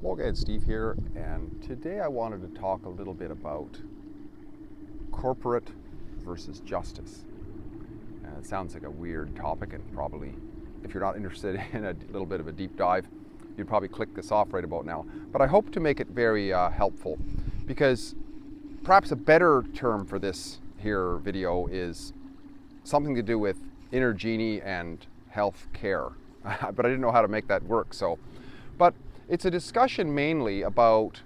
Morgan, Steve here, and today I wanted to talk a little bit about corporate versus justice. And it sounds like a weird topic, and probably, if you're not interested in a little bit of a deep dive, you'd probably click this off right about now. But I hope to make it very helpful, because perhaps a better term for this here video is something to do with inner genie and health care. But I didn't know how to make that work, but it's a discussion mainly about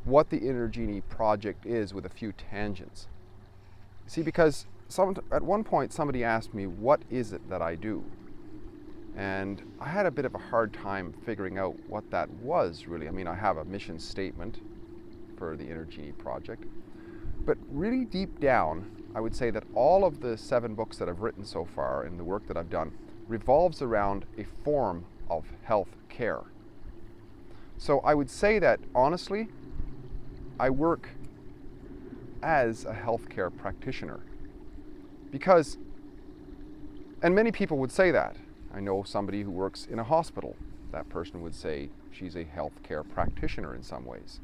what the Inner Genie project is, with a few tangents. See, because at one point somebody asked me, what is it that I do? And I had a bit of a hard time figuring out what that was, really. I mean, I have a mission statement for the Inner Genie project, but really deep down, I would say that all of the 7 books that I've written so far and the work that I've done revolves around a form of health care. So I would say that, honestly, I work as a healthcare practitioner. Because, and many people would say that. I know somebody who works in a hospital. That person would say she's a healthcare practitioner in some ways,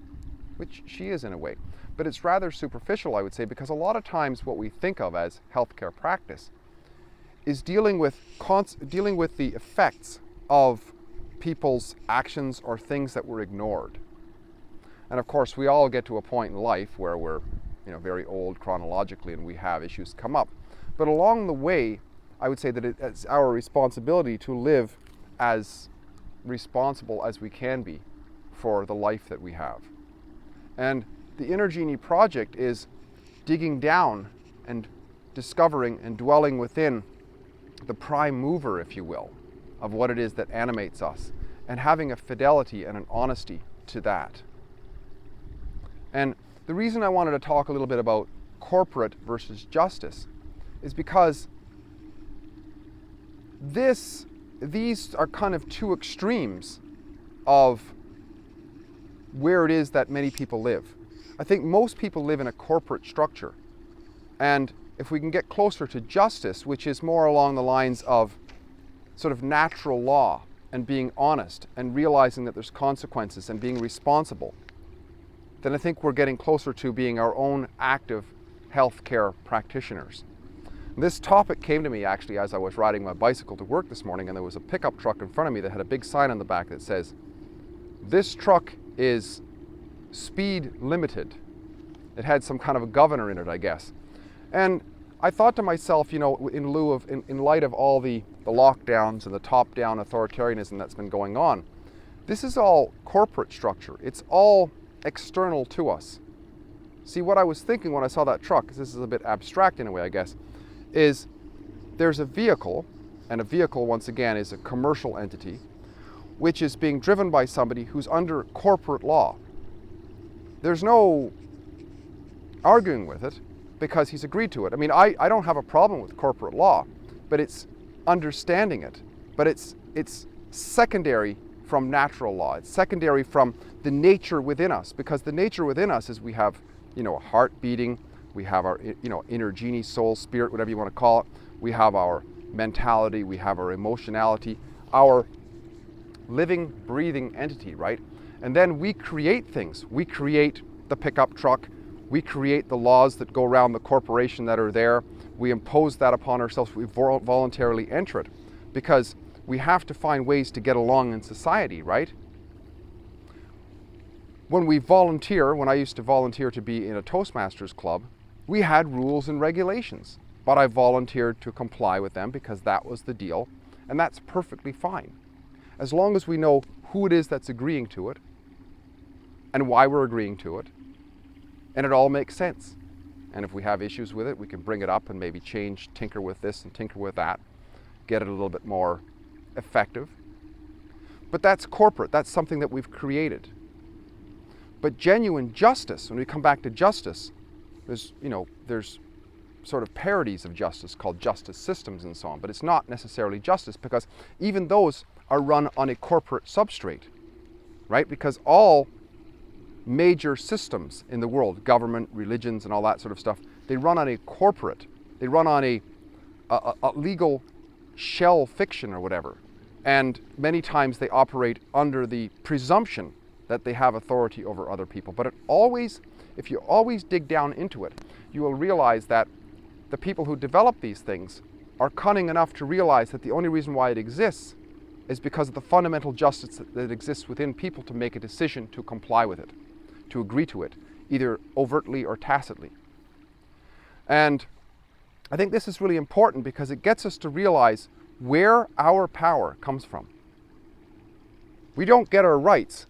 which she is in a way. But it's rather superficial, I would say, because a lot of times what we think of as healthcare practice is dealing with the effects of people's actions or things that were ignored. And of course, we all get to a point in life where we're, very old chronologically, and we have issues come up. But along the way, I would say that it's our responsibility to live as responsible as we can be for the life that we have. And the Inner Genie project is digging down and discovering and dwelling within the prime mover, if you will, of what it is that animates us, and having a fidelity and an honesty to that. And the reason I wanted to talk a little bit about corporate versus justice is because these are kind of two extremes of where it is that many people live. I think most people live in a corporate structure. And if we can get closer to justice, which is more along the lines of sort of natural law and being honest and realizing that there's consequences and being responsible, then I think we're getting closer to being our own active healthcare practitioners. This topic came to me actually as I was riding my bicycle to work this morning, and there was a pickup truck in front of me that had a big sign on the back that says, "This truck is speed limited." It had some kind of a governor in it, I guess. And I thought to myself, in light of all the lockdowns and the top-down authoritarianism that's been going on, this is all corporate structure. It's all external to us. See, what I was thinking when I saw that truck, because this is a bit abstract in a way, I guess, is there's a vehicle, and a vehicle, once again, is a commercial entity, which is being driven by somebody who's under corporate law. There's no arguing with it, because he's agreed to it. I mean, I don't have a problem with corporate law, but it's understanding it. But it's secondary from natural law. It's secondary from the nature within us, because the nature within us is we have, a heart beating, we have our, inner genie, soul, spirit, whatever you want to call it. We have our mentality, we have our emotionality, our living, breathing entity, right? And then we create things. We create the pickup truck. We create the laws that go around the corporation that are there. We impose that upon ourselves. We voluntarily enter it because we have to find ways to get along in society, right? When I used to volunteer to be in a Toastmasters club, we had rules and regulations, but I volunteered to comply with them because that was the deal, and that's perfectly fine. As long as we know who it is that's agreeing to it and why we're agreeing to it, and it all makes sense. And if we have issues with it, we can bring it up and maybe tinker with this and tinker with that, get it a little bit more effective. But that's corporate. That's something that we've created. But genuine justice, when we come back to justice, there's sort of parodies of justice called justice systems and so on, but it's not necessarily justice, because even those are run on a corporate substrate, right? Because all major systems in the world, government, religions, and all that sort of stuff, they run on a legal shell fiction or whatever. And many times they operate under the presumption that they have authority over other people. But if you always dig down into it, you will realize that the people who develop these things are cunning enough to realize that the only reason why it exists is because of the fundamental justice that exists within people to make a decision to comply with it, to agree to it, either overtly or tacitly. And I think this is really important because it gets us to realize where our power comes from. We don't get our rights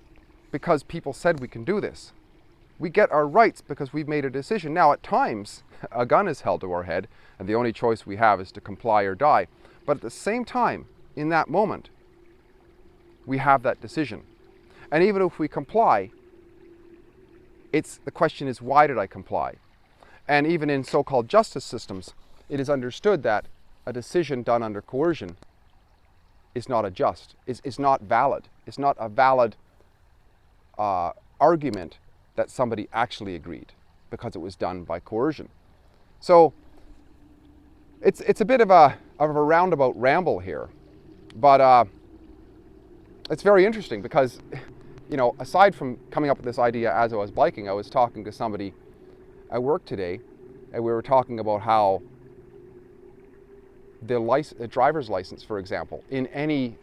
because people said we can do this. We get our rights because we've made a decision. Now, at times, a gun is held to our head, and the only choice we have is to comply or die. But at the same time, in that moment, we have that decision. And even if we comply, the question is, why did I comply? And even in so-called justice systems, it is understood that a decision done under coercion is not is not valid. It's not a valid argument that somebody actually agreed because it was done by coercion. So it's a bit of a roundabout ramble here, but it's very interesting because, you know, aside from coming up with this idea as I was biking, I was talking to somebody at work today, and we were talking about how the driver's license, for example, in any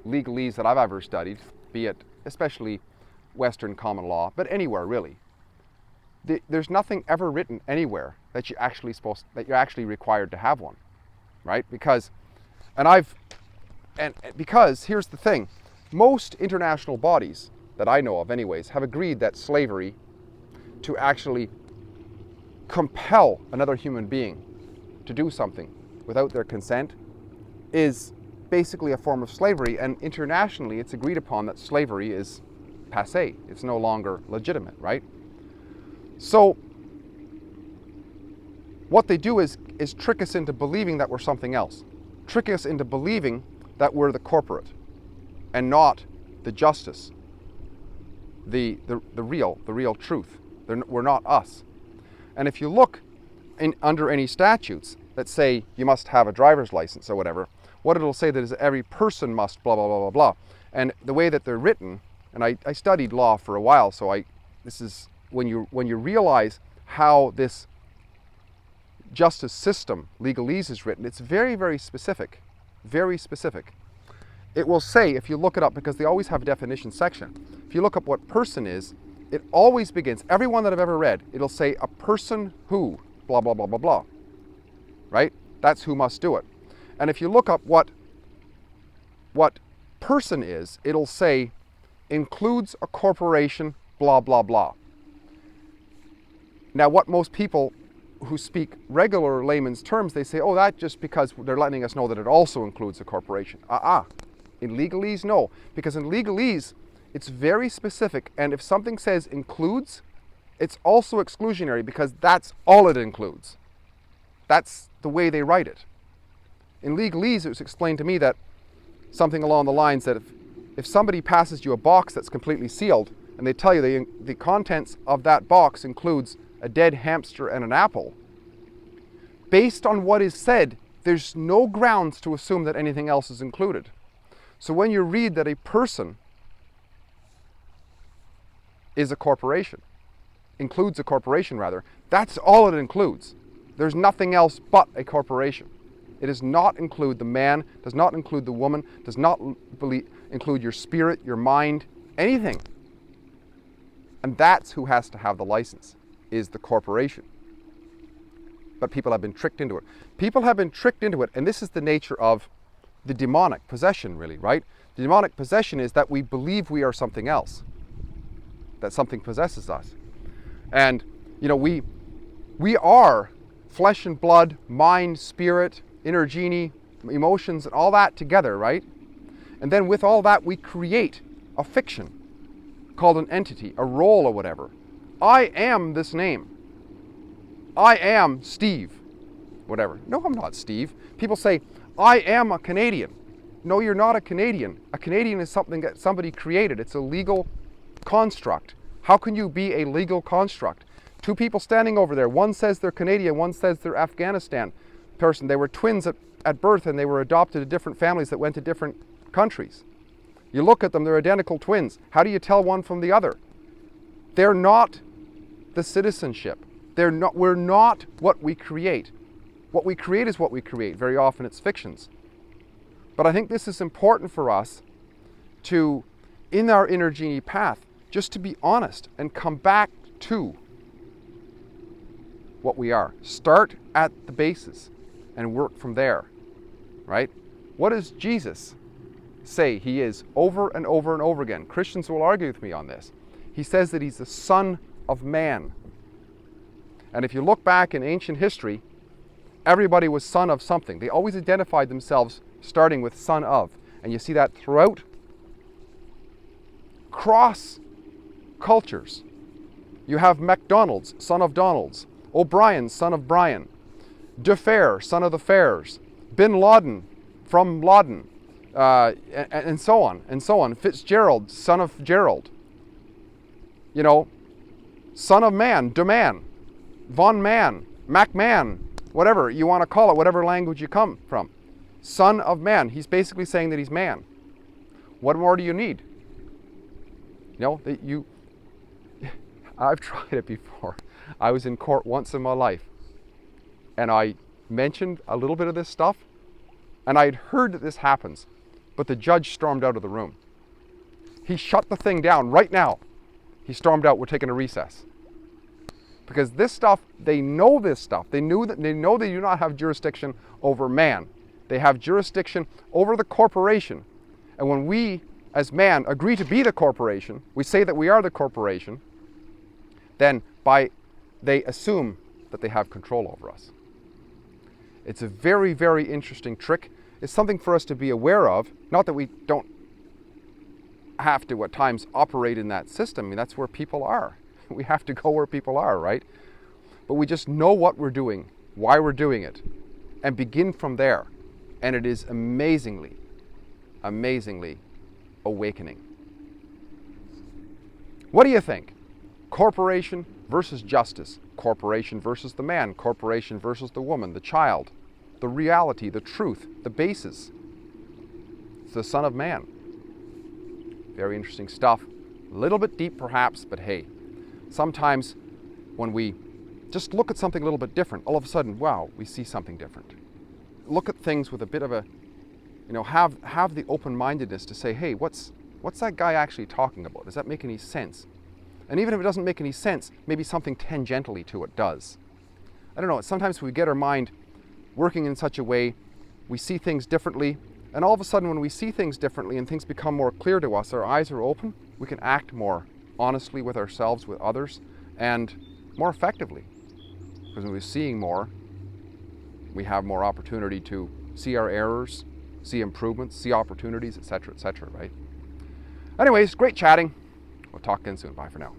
legalese that I've ever studied, be it especially Western common law, but anywhere really, there's nothing ever written anywhere that you're actually required to have one, right? Because here's the thing, most international bodies that I know of anyways have agreed that slavery, to actually compel another human being to do something without their consent, is basically a form of slavery. And internationally, it's agreed upon that slavery is passé. It's no longer legitimate, right? So what they do is trick us into believing that we're something else. Trick us into believing that we're the corporate and not the justice, the real truth. We're not us. And if you look under any statutes that say you must have a driver's license or whatever, what it'll say that is every person must blah, blah, blah, blah, blah. And the way that they're written, and I studied law for a while, so this is when you realize how this justice system, legalese, is written, it's very, very specific, very specific. It will say, if you look it up, because they always have a definition section, if you look up what person is, it always begins, every one that I've ever read, it'll say a person who, blah, blah, blah, blah, blah, right? That's who must do it. And if you look up what person is, it'll say includes a corporation, blah, blah, blah. Now, what most people who speak regular layman's terms, they say, oh, that just because they're letting us know that it also includes a corporation. In legalese, no. Because in legalese, it's very specific. And if something says includes, it's also exclusionary because that's all it includes. That's the way they write it. In legalese, it was explained to me that something along the lines that if somebody passes you a box that's completely sealed and they tell you the contents of that box includes a dead hamster and an apple, based on what is said, there's no grounds to assume that anything else is included. So when you read that a person is a corporation, includes a corporation rather, that's all it includes. There's nothing else but a corporation. It does not include the man, does not include the woman, does not include your spirit, your mind, anything. And that's who has to have the license, is the corporation. But people have been tricked into it. People have been tricked into it, and this is the nature of the demonic possession, really, right? The demonic possession is that we believe we are something else, that something possesses us. And, you know, we are flesh and blood, mind, spirit, inner genie, emotions, and all that together, right? And then with all that, we create a fiction called an entity, a role or whatever. I am this name. I am Steve, whatever. No, I'm not Steve. People say, I am a Canadian. No, you're not a Canadian. A Canadian is something that somebody created. It's a legal construct. How can you be a legal construct? Two people standing over there. One says they're Canadian, one says they're Afghanistan person. They were twins at at birth and they were adopted to different families that went to different countries. You look at them, they're identical twins. How do you tell one from the other? They're not the citizenship. We're not what we create. What we create is what we create. Very often it's fictions. But I think this is important for us to, in our inner genie path, just to be honest and come back to what we are. Start at the basis and work from there, right? What does Jesus say he is over and over and over again? Christians will argue with me on this. He says that he's the Son of Man. And if you look back in ancient history, everybody was son of something. They always identified themselves starting with son of. And you see that throughout cross cultures. You have McDonald's, son of Donald's. O'Brien, son of Brian. DeFair, son of the Fairs. Bin Laden, from Laden. And so on, and so on. Fitzgerald, son of Gerald. You know, son of man, DeMan. Von Man, MacMan, whatever you want to call it, whatever language you come from. Son of man. He's basically saying that he's man. What more do you need? You know, I've tried it before. I was in court once in my life, and I mentioned a little bit of this stuff, and I had heard that this happens, but the judge stormed out of the room. He shut the thing down right now. He stormed out. We're taking a recess. Because this stuff, they know this stuff. They know they do not have jurisdiction over man. They have jurisdiction over the corporation. And when we, as man, agree to be the corporation, we say that we are the corporation, then they assume that they have control over us. It's a very, very interesting trick. It's something for us to be aware of. Not that we don't have to, at times, operate in that system. I mean, that's where people are. We have to go where people are, right? But we just know what we're doing, why we're doing it, and begin from there. And it is amazingly, amazingly awakening. What do you think? Corporation versus justice. Corporation versus the man. Corporation versus the woman, the child. The reality, the truth, the basis. It's the Son of Man. Very interesting stuff. A little bit deep perhaps, but hey, sometimes when we just look at something a little bit different, all of a sudden, wow, we see something different. Look at things with a bit of a, have the open-mindedness to say, hey, what's that guy actually talking about? Does that make any sense? And even if it doesn't make any sense, maybe something tangentially to it does. I don't know, sometimes we get our mind working in such a way, we see things differently, and all of a sudden when we see things differently and things become more clear to us, our eyes are open, we can act more honestly with ourselves, with others, and more effectively. Because when we're seeing more, we have more opportunity to see our errors, see improvements, see opportunities, etc., right? Anyways, great chatting. We'll talk again soon. Bye for now.